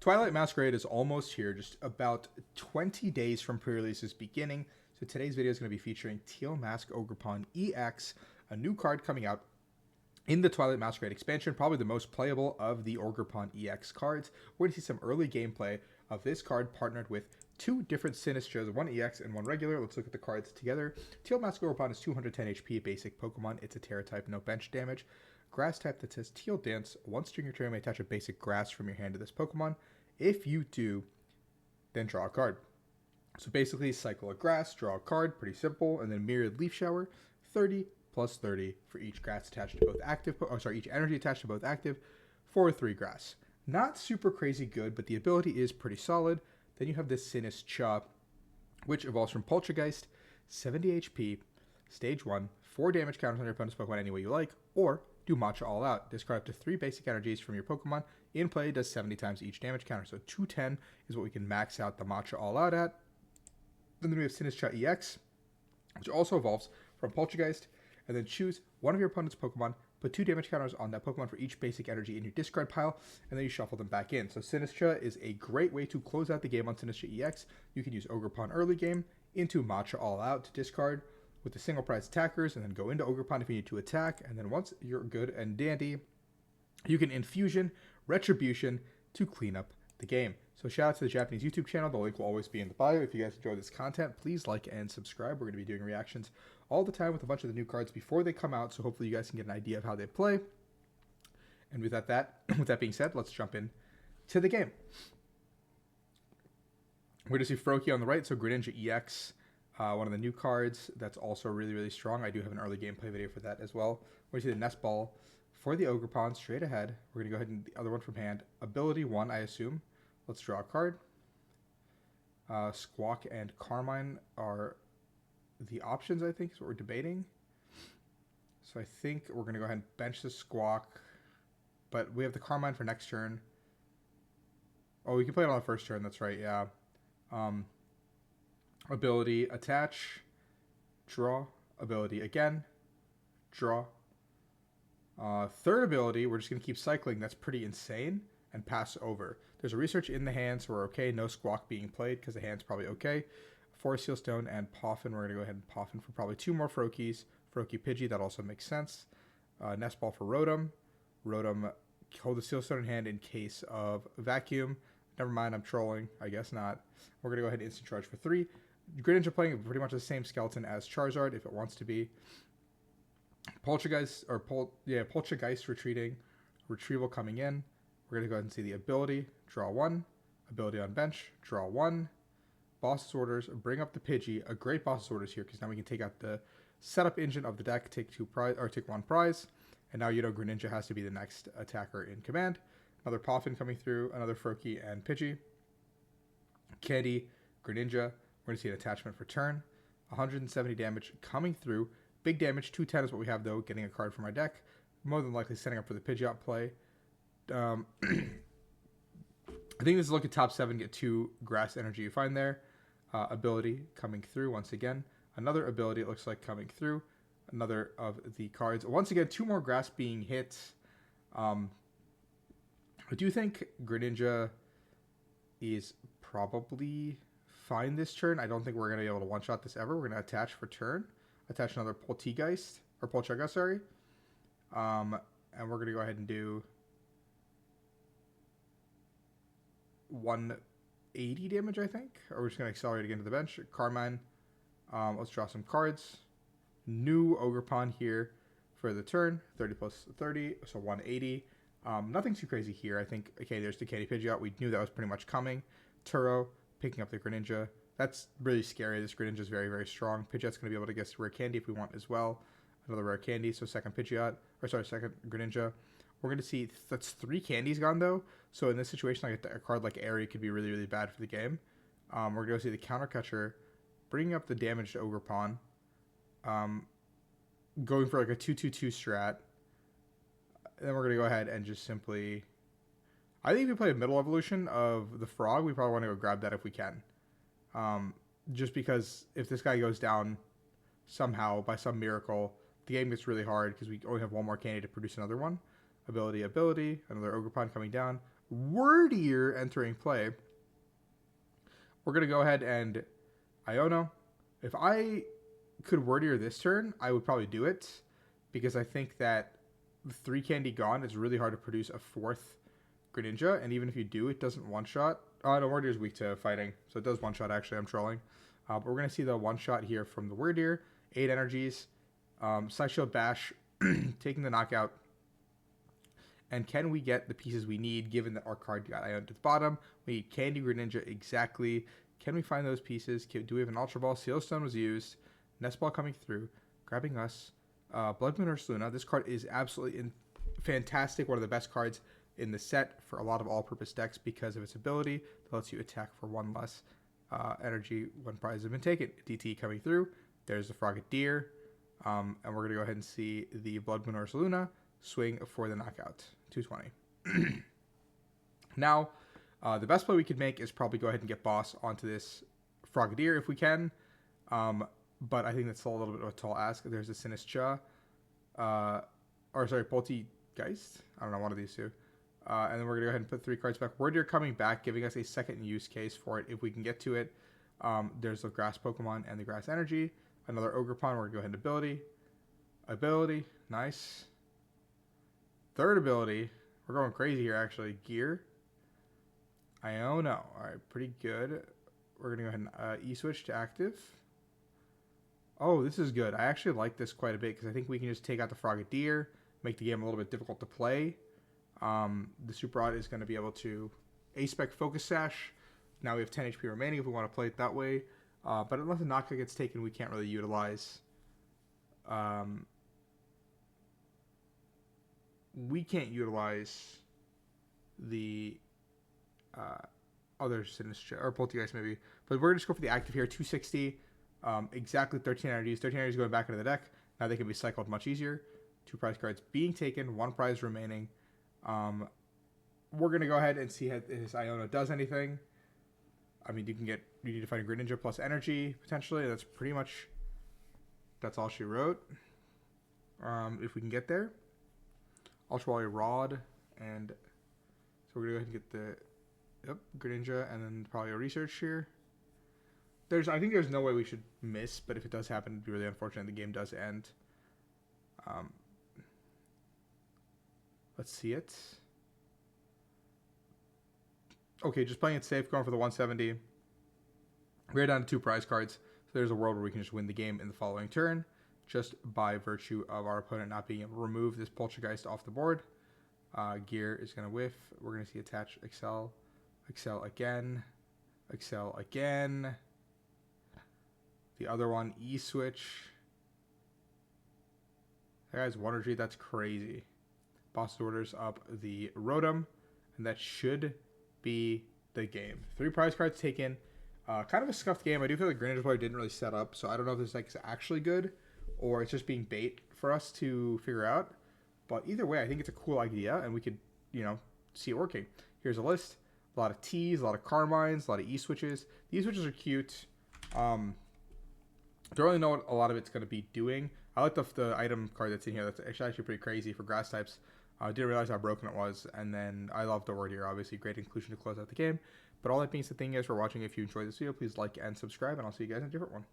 Twilight Masquerade is almost here, just about 20 days from pre-release's beginning. So today's video is going to be featuring Teal Mask Ogrepon EX, a new card coming out in the Twilight Masquerade expansion, probably the most playable of the Ogrepon EX cards. We're going to see some early gameplay of this card partnered with two different Sinistras, one EX and one regular. Let's look at the cards together. Teal Mask Ogrepon is 210 HP, basic Pokemon. It's a Terra type, no bench damage. Grass type that says Teal Dance. Once during your turn, you may attach a basic grass from your hand to this Pokemon. If you do, then draw a card. So basically, cycle a grass, draw a card, pretty simple, and then Myriad Leaf Shower, 30 plus 30 for each grass attached to both active, each energy attached to both active, for 3 grass. Not super crazy good, but the ability is pretty solid. Then you have this Sinistcha, which evolves from Poltergeist, 70 HP, stage 1, 4 damage counters on your opponent's Pokemon any way you like, or do Matcha All Out. Discard up to 3 basic energies from your Pokemon. In play, does 70 times each damage counter. So 210 is what we can max out the Matcha All Out at. Then we have Sinistcha EX, which also evolves from Poltergeist. And then choose one of your opponent's Pokemon, put 2 damage counters on that Pokemon for each basic energy in your discard pile, and then you shuffle them back in. So Sinistcha is a great way to close out the game on Sinistcha EX. You can use Ogrepon early game into Matcha All Out to discard with the single prize attackers, and then go into Ogrepon if you need to attack. And then once you're good and dandy, you can Infusion, Retribution to clean up the game. So shout out to the Japanese YouTube channel. The link will always be in the bio. If you guys enjoy this content, please like and subscribe. We're going to be doing reactions all the time with a bunch of the new cards before they come out. So hopefully you guys can get an idea of how they play. And with that being said, let's jump in to the game. We're going to see Froakie on the right. So Greninja EX, one of the new cards that's also really, really strong. I do have an early gameplay video for that as well. We're going to see the Nest Ball for the Ogrepon straight ahead. We're going to go ahead and the other one from hand. Ability 1, I assume. Let's draw a card. Squawk and Carmine are the options, I think, is what we're debating. So I think we're going to go ahead and bench the Squawk. But we have the Carmine for next turn. Oh, we can play it on the first turn. That's right, yeah. Ability, attach, draw. Ability again, draw. Third ability, we're just going to keep cycling. That's pretty insane. And pass over. There's a research in the hand, so we're okay. No Squawk being played because the hand's probably okay. Forest Seal Stone and Poffin. We're going to go ahead and Poffin for probably 2 more Froakies. Froakie Pidgey, that also makes sense. Nest Ball for Rotom. Rotom, hold the Seal Stone in hand in case of Vacuum. Never mind, I'm trolling. I guess not. We're going to go ahead and Instant Charge for 3. Greninja playing pretty much the same skeleton as Charizard if it wants to be. Poltergeist retreating. Retrieval coming in. We're going to go ahead and see the ability, draw 1, ability on bench, draw 1, boss's orders, bring up the Pidgey, a great boss's orders here because now we can take out the setup engine of the deck, take 1 prize, and now you know Greninja has to be the next attacker in command. Another Poffin coming through, another Froakie and Pidgey, Candy, Greninja. We're going to see an attachment for turn, 170 damage coming through, big damage, 210 is what we have though, getting a card from our deck, more than likely setting up for the Pidgeot play. I think this is look at top 7, get 2 grass energy you find there. Ability coming through once again. Another ability it looks like coming through. Another of the cards. Once again, 2 more grass being hit. I do think Greninja is probably fine this turn. I don't think we're going to be able to one-shot this ever. We're going to attach for turn. Attach another Poltergeist. Sorry. And we're going to go ahead and do 180 damage, I think. Or we're just going to accelerate again to the bench. Carmine. Let's draw some cards. New Ogrepon here for the turn. 30 plus 30, so 180. Nothing too crazy here. I think, okay, there's the Candy Pidgeot. We knew that was pretty much coming. Turo, picking up the Greninja. That's really scary. This Greninja is very, very strong. Pidgeot's going to be able to get rare candy if we want as well. Another rare candy, so second Greninja. We're going to see that's 3 candies gone, though. So in this situation, like a card like Airy could be really, really bad for the game. We're going to see the Counter Catcher, bringing up the damage to Ogrepon. Going for like a 2-2-2 strat. And then we're going to go ahead and just simply... I think if we play a middle evolution of the Frog, we probably want to go grab that if we can. Just because if this guy goes down somehow, by some miracle, the game gets really hard because we only have 1 more candy to produce another one. Ability, another Ogrepon coming down. Wordier entering play. We're going to go ahead and Iono. If I could Wordier this turn, I would probably do it, because I think that 3 candy gone, it's really hard to produce a 4th Greninja, and even if you do, it doesn't one-shot. Oh, no, Wordier's weak to fighting, so it does one-shot, actually. I'm trolling. But we're going to see the one-shot here from the Wordier. 8 energies. Side Shield Bash, taking the knockout. And can we get the pieces we need, given that our card got Ion to the bottom? We need Candy Greninja, exactly. Can we find those pieces? Do we have an Ultra Ball? Seal Stone was used. Nest Ball coming through. Grabbing us. Blood Moon Ursaluna. This card is absolutely fantastic. One of the best cards in the set for a lot of all-purpose decks because of its ability that lets you attack for 1 less energy when prizes have been taken. DT coming through. There's the Frogadier. And we're going to go ahead and see the Blood Moon Ursaluna swing for the knockout. 220. Now, the best play we could make is probably go ahead and get Boss onto this Frogadier if we can. But I think that's still a little bit of a tall ask. There's a Sinistcha. Poltegeist. I don't know, one of these two. And then we're going to go ahead and put 3 cards back. Wordier coming back, giving us a second use case for it if we can get to it. There's the Grass Pokemon and the Grass Energy. Another Ogrepon. We're going to go ahead and Ability. Ability. Nice. Third ability. We're going crazy here, actually. Gear. Iono. All right, pretty good. We're going to go ahead and E-switch to active. Oh, this is good. I actually like this quite a bit because I think we can just take out the Frogadier, make the game a little bit difficult to play. The Super Rod is going to be able to A-Spec Focus Sash. Now we have 10 HP remaining if we want to play it that way. But unless the knockout gets taken, we can't really utilize... we can't utilize the other Sinistcha, or Poltegeist maybe. But we're going to just go for the active here, 260. Exactly 13 energies. 13 energies going back into the deck. Now they can be cycled much easier. 2 prize cards being taken, 1 prize remaining. We're going to go ahead and see if his Iono does anything. I mean, you need to find a Greninja plus energy, potentially. That's pretty much, that's all she wrote. If we can get there. Ultra Ball Rod, and so we're going to go ahead and get the Greninja, and then probably a research here. I think there's no way we should miss, but if it does happen, it'd be really unfortunate. The game does end. Let's see it. Okay, just playing it safe, going for the 170. We're down to 2 prize cards, so there's a world where we can just win the game in the following turn, just by virtue of our opponent not being able to remove this Poltergeist off the board. Gear is going to whiff. We're going to see attach Excel. Excel again. Excel again. The other one, E-switch. That guy's one retreat. That's crazy. Boss orders up the Rotom, and that should be the game. 3 prize cards taken. Kind of a scuffed game. I do feel like Greninja player didn't really set up, so I don't know if this deck is actually good or it's just being bait for us to figure out. But either way, I think it's a cool idea, and we could, see it working. Here's a list. A lot of T's, a lot of Carmines, a lot of E-switches. The E-switches are cute. Don't really know what a lot of it's going to be doing. I like the item card that's in here. That's actually pretty crazy for grass types. I didn't realize how broken it was. And then I love the word here. Obviously, great inclusion to close out the game. But all that being said, thank you guys for watching. If you enjoyed this video, please like and subscribe, and I'll see you guys in a different one.